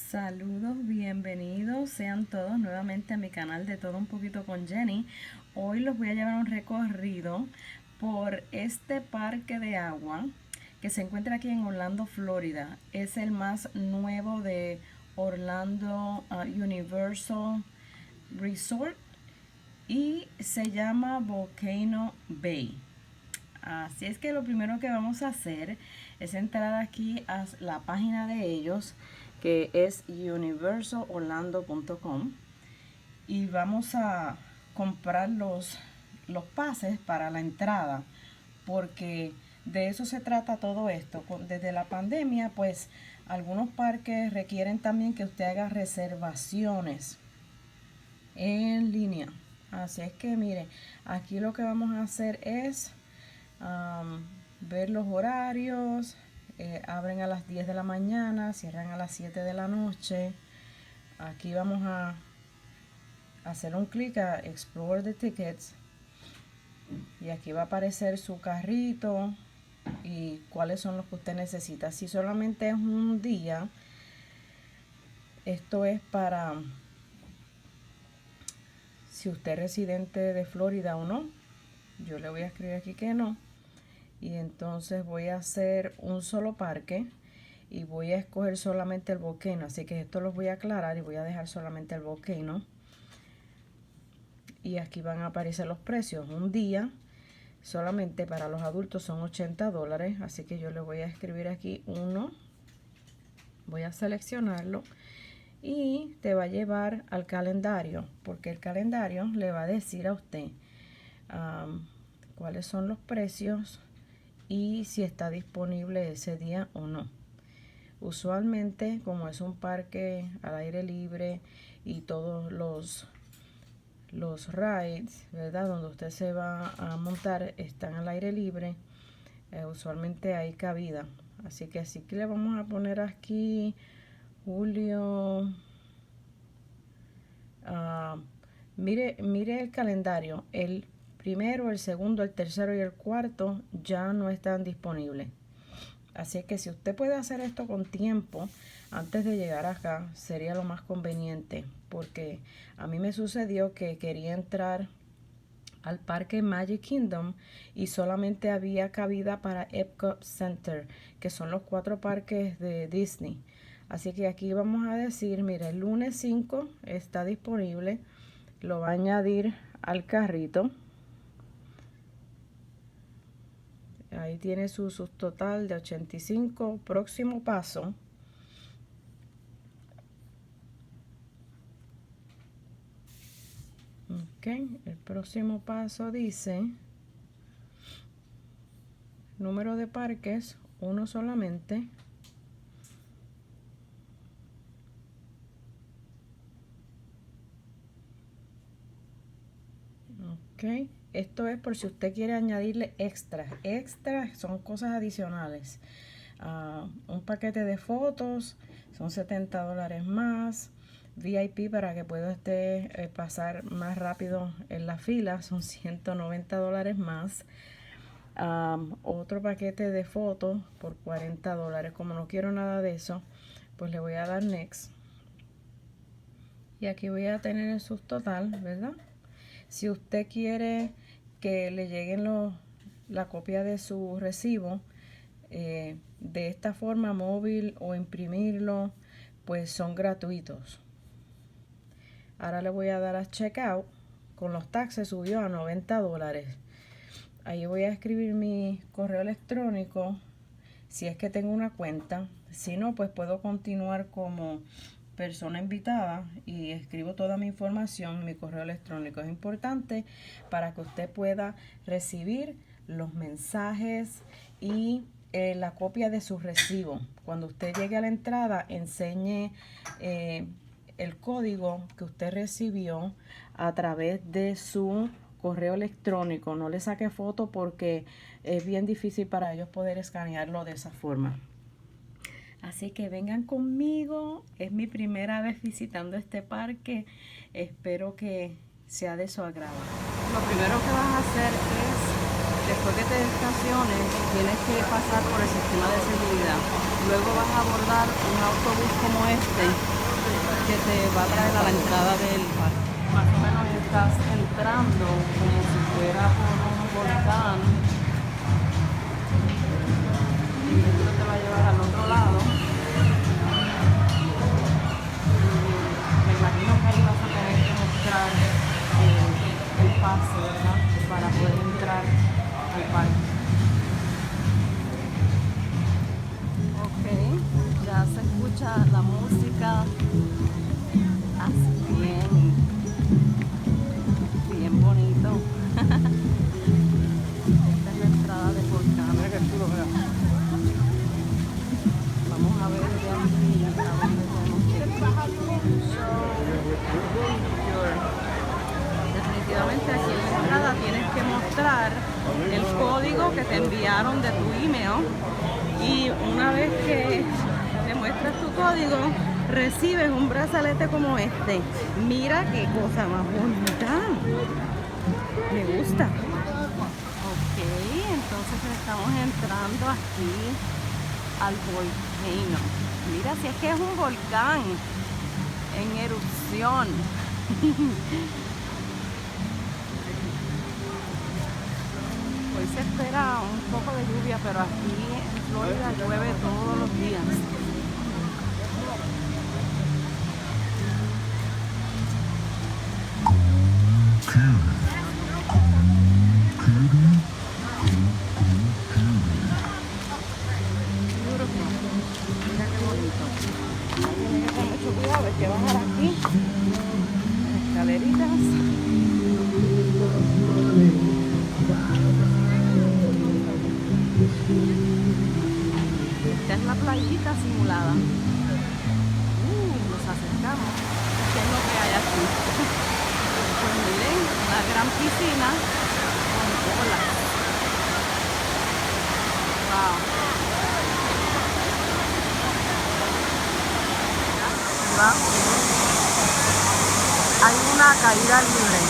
Saludos, bienvenidos sean todos nuevamente a mi canal de Todo un Poquito con Jenny. Hoy los voy a llevar a un recorrido por este parque de agua que se encuentra aquí en Orlando, Florida. Es el más nuevo de Orlando Universal Resort y se llama Volcano Bay. Así es que lo primero que vamos a hacer es entrar aquí a la página de ellos, que es universalorlando.com, y vamos a comprar los pases para la entrada, porque de eso se trata todo esto. Desde la pandemia, pues algunos parques requieren también que usted haga reservaciones en línea. Así es que mire, aquí lo que vamos a hacer es ver los horarios. Abren a las 10 de la mañana, cierran a las 7 de la noche. Aquí vamos a hacer un clic a Explore the Tickets y aquí va a aparecer su carrito y cuáles son los que usted necesita. Si solamente es un día, esto es para si usted es residente de Florida o no. Yo le voy a escribir aquí que no. Y entonces voy a hacer un solo parque y voy a escoger solamente el Volcano. Así que esto los voy a aclarar y voy a dejar solamente el Volcano. Y aquí van a aparecer los precios. Un día solamente para los adultos son $80. Así que yo le voy a escribir aquí uno. Voy a seleccionarlo y te va a llevar al calendario, porque el calendario le va a decir a usted cuáles son los precios y si está disponible ese día o no. Usualmente, como es un parque al aire libre y todos los rides, ¿verdad?, donde usted se va a montar están al aire libre, usualmente hay cabida. Así que le vamos a poner aquí julio. Mire el calendario. El primero, el segundo, el tercero y el cuarto ya no están disponibles. Así que si usted puede hacer esto con tiempo antes de llegar acá, sería lo más conveniente, porque a mí me sucedió que quería entrar al parque Magic Kingdom y solamente había cabida para Epcot Center, que son los 4 parques de Disney. Así que aquí vamos a decir, mire, el lunes 5 está disponible, lo va a añadir al carrito. Ahí tiene su subtotal de 85. Próximo paso. Ok, el próximo paso dice número de parques, uno solamente. Ok, esto es por si usted quiere añadirle extras. Extras son cosas adicionales. Un paquete de fotos son $70 más. VIP para que pueda usted pasar más rápido en la fila son $190 más. Otro paquete de fotos por $40. Como no quiero nada de eso, pues le voy a dar next. Y aquí voy a tener el subtotal, ¿verdad? Si usted quiere que le lleguen la copia de su recibo de esta forma, móvil o imprimirlo, pues son gratuitos. Ahora le voy a dar a checkout. Con los taxes subió a $90. Ahí voy a escribir mi correo electrónico si es que tengo una cuenta. Si no, pues puedo continuar como persona invitada y escribo toda mi información. Mi correo electrónico es importante para que usted pueda recibir los mensajes y la copia de su recibo. Cuando usted llegue a la entrada, enseñe el código que usted recibió a través de su correo electrónico. No le saque foto porque es bien difícil para ellos poder escanearlo de esa forma. Así que vengan conmigo. Es mi primera vez visitando este parque. Espero que sea de su agrado. Lo primero que vas a hacer es, después que te estaciones, tienes que pasar por el sistema de seguridad. Luego vas a abordar un autobús como este que te va a traer a la entrada del parque. Más o menos estás entrando como si fuera por un volcán y esto te va a llevar al otro lado. Me imagino que ahí vas a tener que mostrar el pase, ¿verdad? Para poder entrar al parque. Ok, ya se escucha la música así bien bonito. Esta es la entrada del volcán. Vamos a ver de aquí a dónde tenemos que ir. Definitivamente aquí en la entrada tienes que mostrar el código que te enviaron de tu email y una vez que te muestras tu código recibes un brazalete como este. Mira qué cosa más bonita, me gusta. Ok, entonces estamos entrando aquí al volcán. Mira, si es que es un volcán en erupción. Hoy se espera un poco de lluvia, pero aquí en Florida llueve todos los días. Mira qué bonito. Tienes que tener mucho cuidado, hay que bajar aquí las escaleritas. Esta es la playita simulada. Nos acercamos. ¿Qué es lo que hay aquí? Pues miren, una gran piscina con olas. Wow. Hay una caída libre.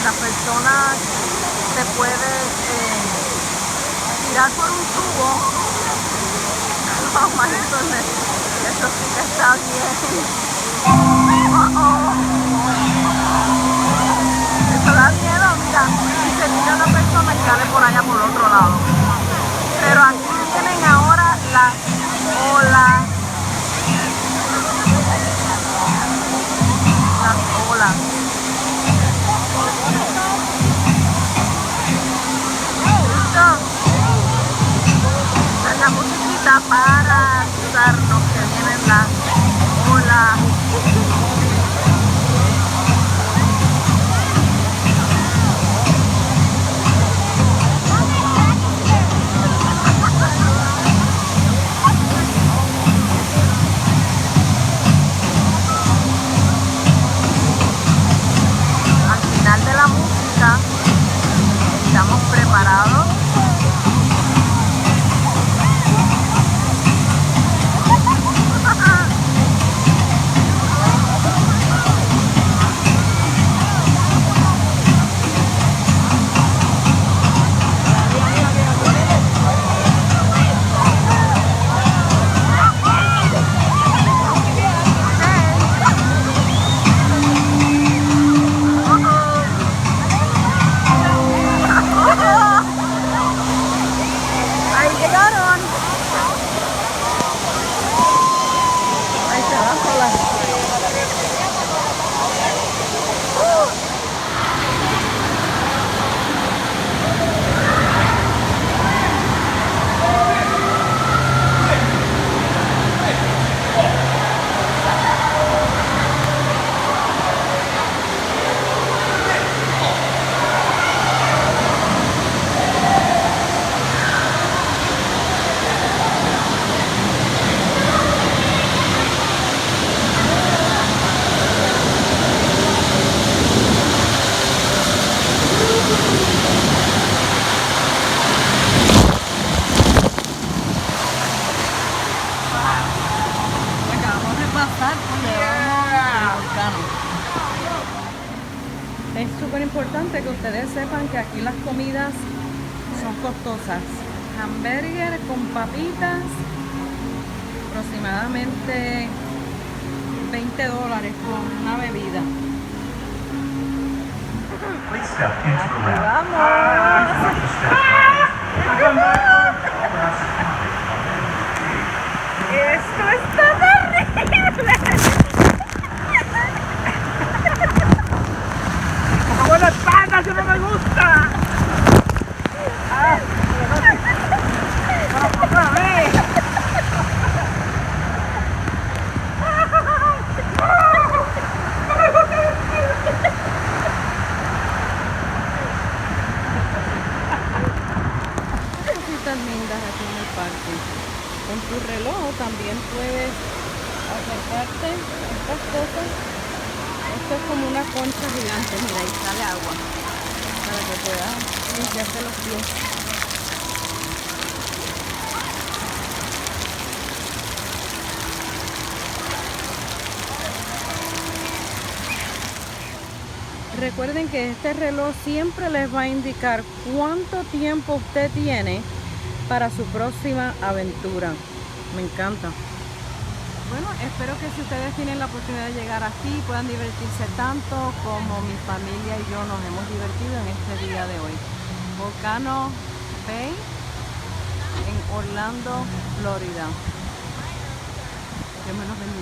La persona se puede tirar por un tubo. Oh my goodness, eso sí que está bien. Eso da miedo, mira, y se tira la persona y sale por allá por otro lado. Pero aquí tienen ahora las olas. Las olas. La musiquita para ayudarnos que vienen las olas. Al final de la música estamos preparados. Es súper importante que ustedes sepan que aquí las comidas son costosas. Hamburger con papitas, aproximadamente $20 con una bebida. Aquí vamos. Esto está terrible. ¡Como la espalda, que no me gusta! ¡Otra vez! Cositas lindas aquí en el parque. Con tu reloj también puedes acercarte a estas cosas. Esto es como una concha gigante, mira, ahí sale agua para que puedas limpiarte los pies. Recuerden que este reloj siempre les va a indicar cuánto tiempo usted tiene para su próxima aventura. Me encanta. Bueno, espero que si ustedes tienen la oportunidad de llegar aquí puedan divertirse tanto como mi familia y yo nos hemos divertido en este día de hoy. Volcano Bay en Orlando, Florida. Dios me los bendiga.